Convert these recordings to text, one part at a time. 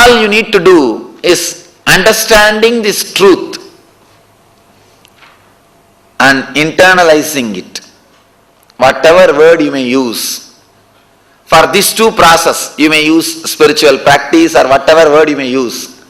All you need to do is understanding this truth and internalizing it. Whatever word you may use. For these two process, you may use spiritual practice or whatever word you may use.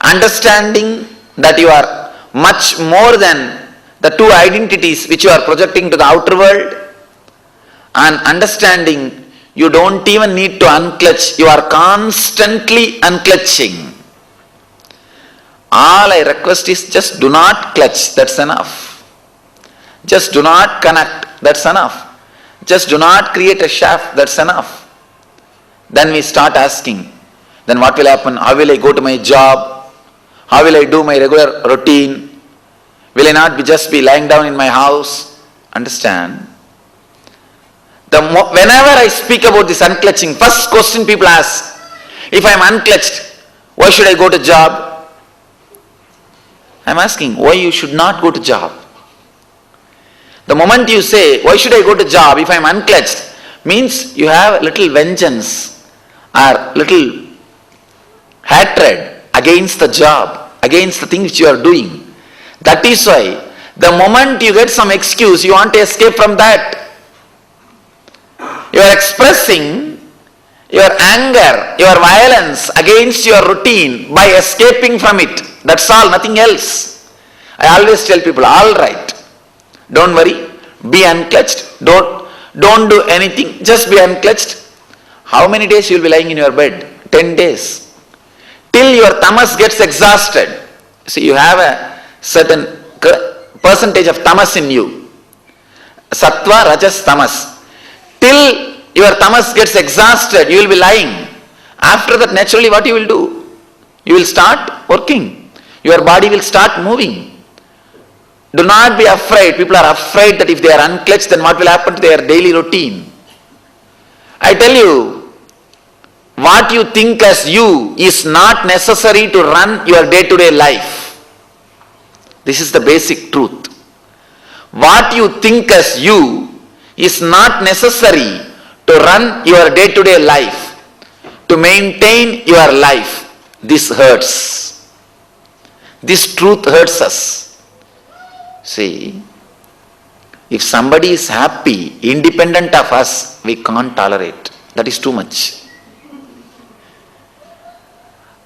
Understanding that you are much more than the two identities which you are projecting to the outer world, and understanding you don't even need to unclutch, you are constantly unclutching. All I request is just do not clutch, that's enough. Just do not connect, that's enough. Just do not create a shaft, that's enough. Then we start asking, then what will happen? How will I go to my job? How will I do my regular routine? Will I not just be lying down in my house? Understand? Whenever I speak about this unclutching, first question people ask, if I am unclutched, why should I go to job? I am asking, why you should not go to job? The moment you say, why should I go to job if I am unclutched, means you have a little vengeance or little hatred against the job, against the thing which you are doing. That is why, the moment you get some excuse, you want to escape from that. You are expressing your anger, your violence against your routine by escaping from it. That's all, nothing else. I always tell people, all right, don't worry, be unclutched, don't do anything, just be unclutched. How many days you will be lying in your bed? 10 days. Till your tamas gets exhausted. See, you have a certain percentage of tamas in you. Sattva, rajas, tamas. Till your tamas gets exhausted, you will be lying. After that, naturally what you will do? You will start working. Your body will start moving. Do not be afraid. People are afraid that if they are unclutched, then what will happen to their daily routine? I tell you, what you think as you is not necessary to run your day-to-day life. This is the basic truth. What you think as you is not necessary to run your day-to-day life, to maintain your life. This hurts. This truth hurts us. See, if somebody is happy, independent of us, we can't tolerate. That is too much.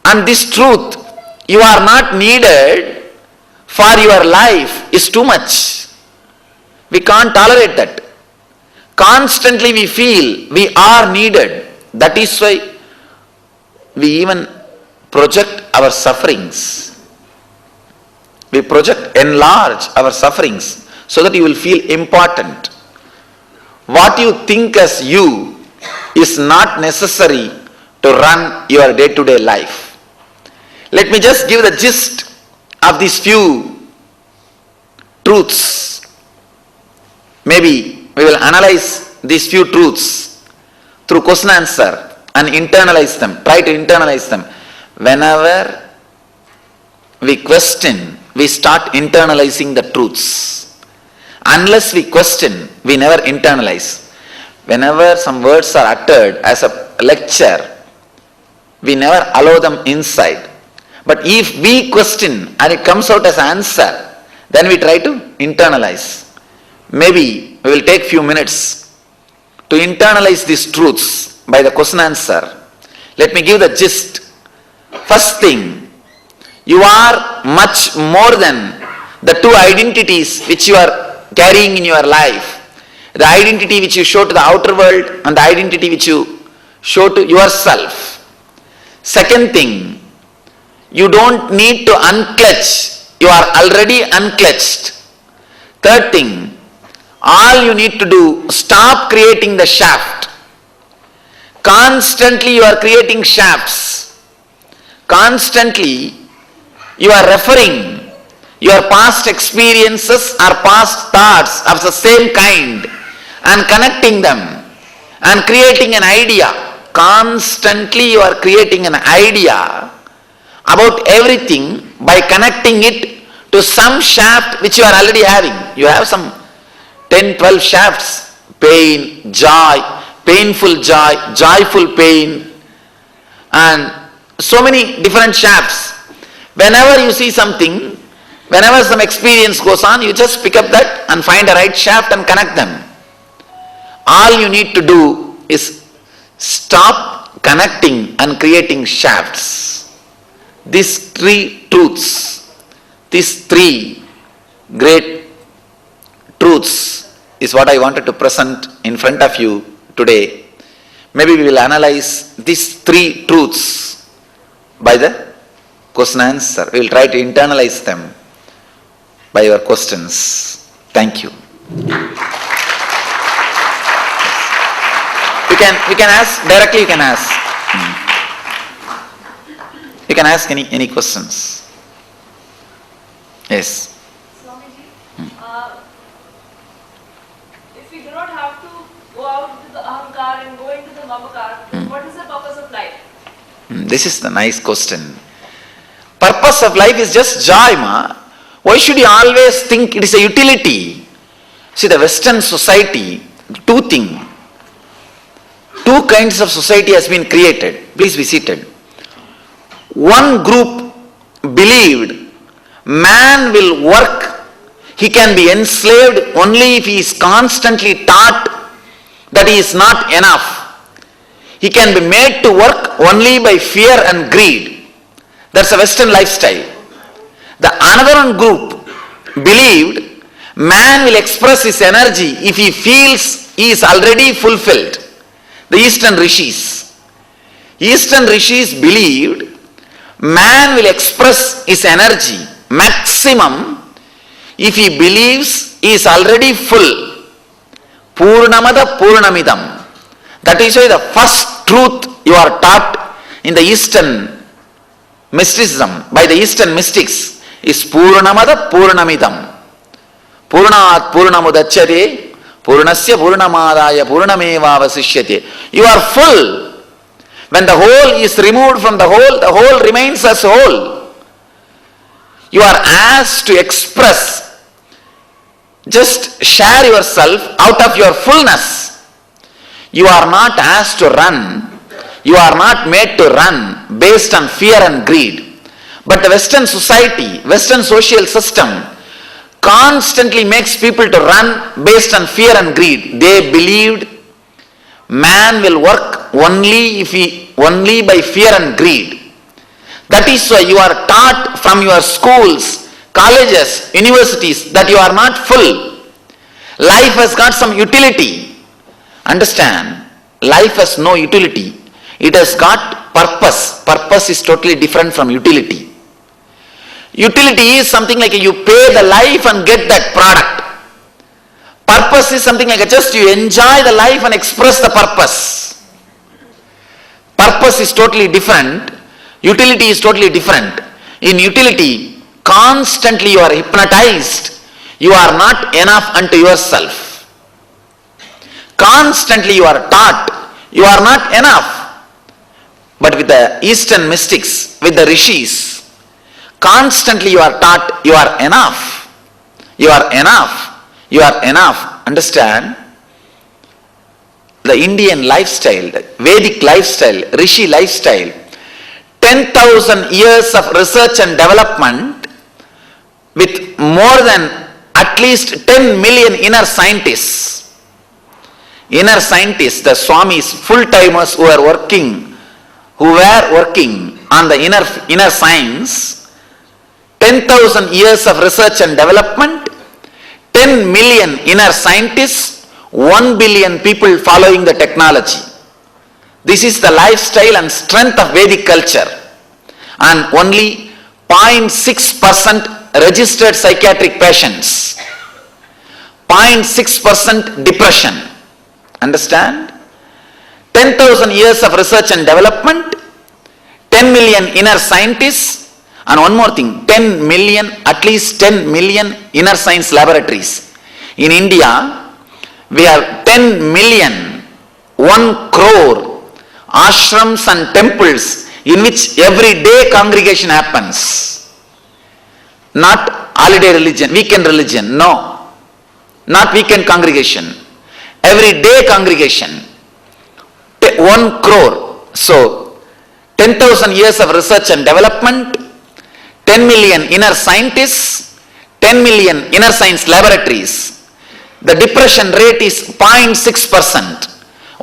And this truth, you are not needed for your life, is too much. We can't tolerate that. Constantly we feel we are needed. That is why we even project our sufferings. We enlarge our sufferings so that you will feel important. What you think as you is not necessary to run your day-to-day life. Let me just give the gist of these few truths. Maybe we will analyze these few truths through question answer and internalize them. Try to internalize them. Whenever we question, we start internalizing the truths. Unless we question, we never internalize. Whenever some words are uttered as a lecture, we never allow them inside. But if we question and it comes out as answer, then we try to internalize. Maybe we will take few minutes to internalize these truths by the question answer. Let me give the gist. First thing, you are much more than the two identities which you are carrying in your life. The identity which you show to the outer world and the identity which you show to yourself. Second thing, you don't need to unclutch. You are already unclutched. Third thing, all you need to do, stop creating the shaft. Constantly you are creating shafts. Constantly you are referring your past experiences or past thoughts of the same kind and connecting them and creating an idea. Constantly you are creating an idea about everything by connecting it to some shaft which you are already having. You have some 10, 12 shafts. Pain, joy, painful joy, joyful pain, and so many different shafts. Whenever you see something, whenever some experience goes on, you just pick up that and find a right shaft and connect them. All you need to do is stop connecting and creating shafts. These three truths, these three great truths is what I wanted to present in front of you today. Maybe we will analyze these three truths by the question answer. We will try to internalize them by your questions. Thank you. You can ask, directly you can ask. You can ask any questions. Yes. Swamiji, if we do not have to go out to the ahankar and go into the mamakar, then what is the purpose of life? This is the nice question. Purpose of life is just joy, ma. Why should you always think it is a utility? See, the Western society, two kinds of society has been created. Please be seated. One group believed man will work, he can be enslaved only if he is constantly taught that he is not enough. He can be made to work only by fear and greed. That's a Western lifestyle. The another group believed man will express his energy if he feels he is already fulfilled. The Eastern Rishis. Eastern Rishis believed man will express his energy maximum if he believes he is already full. Purnamada Purnamidam. That is why the first truth you are taught in the Eastern mysticism, by the Eastern mystics, is Purnamada Purnamidam. Purnat Purnamudachyate Purnasya Purnamadaya Purnameva Vasishyate. You are full. When the whole is removed from the whole remains as whole. You are asked to express, just share yourself out of your fullness. You are not asked to run. You are not made to run based on fear and greed. But the Western society, Western social system constantly makes people to run based on fear and greed. They believed man will work only by fear and greed. That is why you are taught from your schools, colleges, universities that you are not full. Life has got some utility. Understand? Life has no utility. It has got purpose. Purpose is totally different from utility. Utility is something like you pay the life and get that product. Purpose is something like just you enjoy the life and express the purpose. Purpose is totally different. Utility is totally different. In utility, constantly you are hypnotized. You are not enough unto yourself. Constantly you are taught you are not enough. But with the Eastern mystics, with the rishis, constantly you are taught you are enough. You are enough. You are enough. Understand? The Indian lifestyle, the Vedic lifestyle, Rishi lifestyle, 10,000 years of research and development with more than at least 10 million inner scientists. Inner scientists, the Swamis, full-timers who were working on the inner science, 10,000 years of research and development, 10 million inner scientists, 1 billion people following the technology. This is the lifestyle and strength of Vedic culture. And only 0.6% registered psychiatric patients, 0.6% depression. Understand? 10,000 years of research and development, 10 million inner scientists, and one more thing, 10 million, at least 10 million inner science laboratories. In India, we have 10 million, 1 crore ashrams and temples in which every day congregation happens. Not holiday religion, weekend religion, no. Not weekend congregation. Every day congregation. 1 crore. So, 10,000 years of research and development, 10 million inner scientists, 10 million inner science laboratories. The depression rate is 0.6%.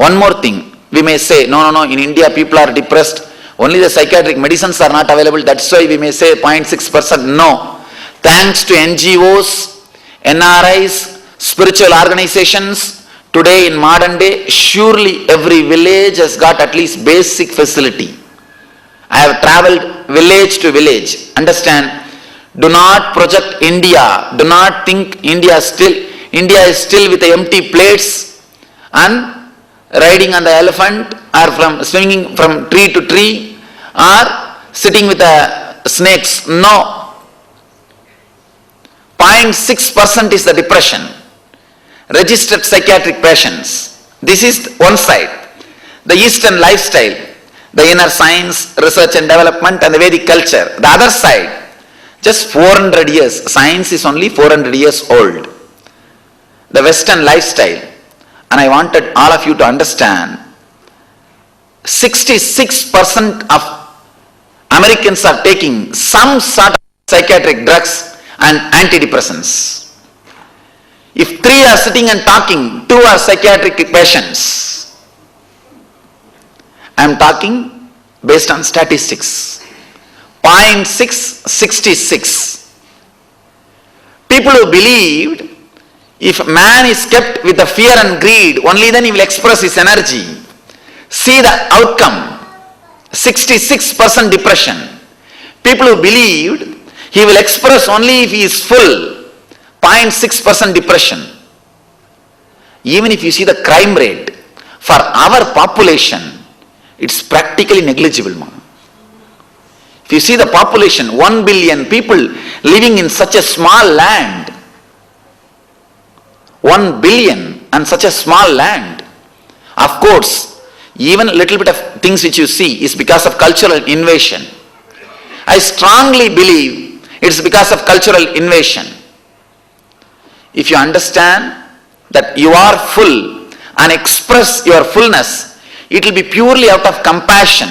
One more thing, we may say, no, in India people are depressed, only the psychiatric medicines are not available, that's why we may say 0.6%. No. Thanks to NGOs, NRIs, spiritual organizations, today in modern day, surely every village has got at least basic facility. I have traveled village to village. Understand? Do not project India. Do not think India is still with the empty plates and riding on the elephant, or from swinging from tree to tree, or sitting with the snakes. No. 0.6% is the depression. Registered psychiatric patients. This is one side. The Eastern lifestyle, the inner science, research and development, and the Vedic culture. The other side, just 400 years. Science is only 400 years old. The Western lifestyle. And I wanted all of you to understand, 66% of Americans are taking some sort of psychiatric drugs and antidepressants. If 3 are sitting and talking, 2 are psychiatric patients. I am talking based on statistics. 0.6, 66. People who believed if man is kept with the fear and greed, only then he will express his energy. See the outcome. 66% depression. People who believed he will express only if he is full, 0.6% depression. Even if you see the crime rate for our population, it's practically negligible. If you see the population, 1 billion people living in such a small land, 1 billion and such a small land. Of course, even a little bit of things which you see is because of cultural invasion. I strongly believe it's because of cultural invasion. If you understand that you are full and express your fullness, it will be purely out of compassion.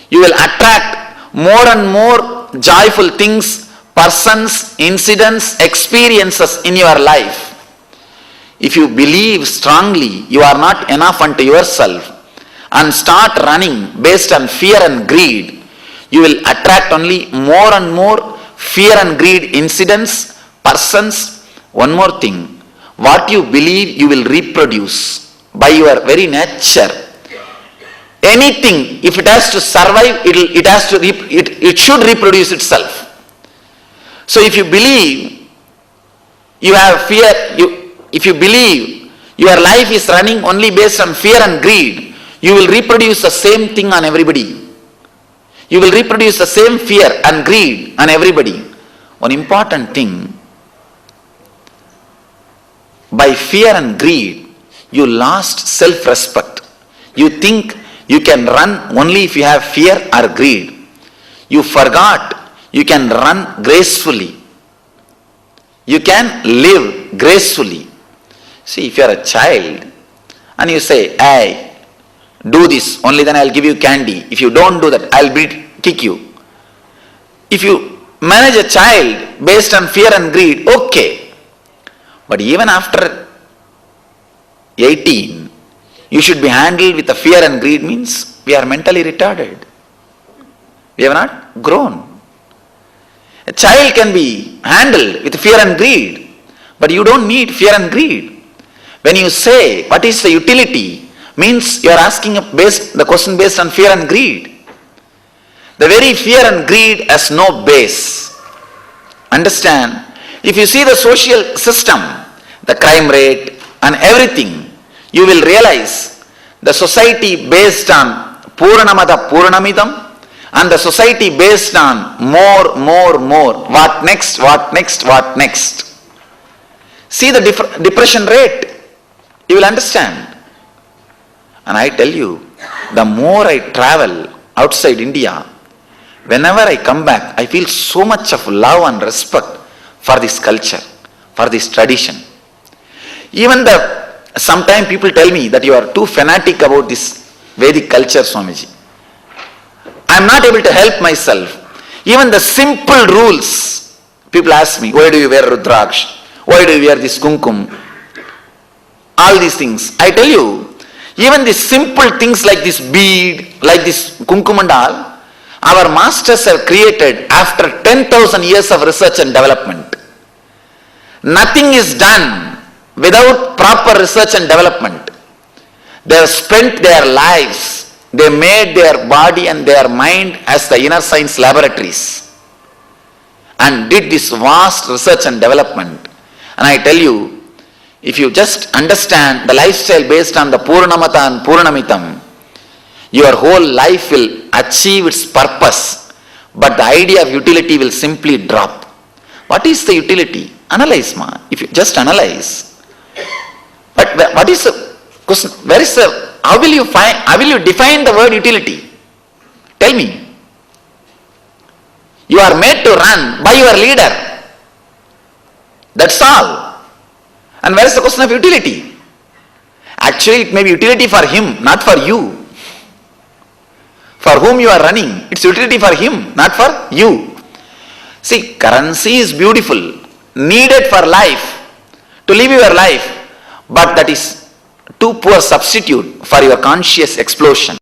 You will attract more and more joyful things, persons, incidents, experiences in your life. If you believe strongly you are not enough unto yourself and start running based on fear and greed, you will attract only more and more fear and greed incidents, persons. One more thing, what you believe you will reproduce by your very nature. Anything, if it has to survive, it should reproduce itself. So if you believe you have fear, if you believe your life is running only based on fear and greed, you will reproduce the same thing on everybody. You will reproduce the same fear and greed on everybody. One important thing, by fear and greed, you lost self-respect. You think you can run only if you have fear or greed. You forgot you can run gracefully. You can live gracefully. See, if you are a child and you say, hey, do this, only then I'll give you candy. If you don't do that, I'll kick you. If you manage a child based on fear and greed, okay. But even after 18, you should be handled with the fear and greed means we are mentally retarded. We have not grown. A child can be handled with fear and greed, but you don't need fear and greed. When you say, what is the utility, means you are asking the question based on fear and greed. The very fear and greed has no base. Understand? If you see the social system, the crime rate and everything, you will realize the society based on Purnamada Purnamidam and the society based on more. What next? See the depression rate. You will understand. And I tell you, the more I travel outside India, whenever I come back, I feel so much of love and respect for this culture, for this tradition. Even sometimes people tell me that you are too fanatic about this Vedic culture, Swamiji. not able to help myself. Even the simple rules, people ask me, why do you wear Rudraksh? Why do you wear this kumkum? All these things. I tell you, even the simple things like this bead, like this kumkum and all, our masters have created after 10,000 years of research and development. Nothing is done without proper research and development. They have spent their lives, they made their body and their mind as the inner science laboratories and did this vast research and development. And I tell you, if you just understand the lifestyle based on the Purnamata and Purnamitam, your whole life will achieve its purpose, but the idea of utility will simply drop. What is the utility? Analyze, ma. If you just analyze. But what is the question? Where is the, how will you define the word utility? Tell me. You are made to run by your leader. That's all. And where is the question of utility? Actually, it may be utility for him, not for you. For whom you are running, it's utility for him, not for you. See, currency is beautiful, needed for life, to live your life, but that is too poor substitute for your conscious explosion.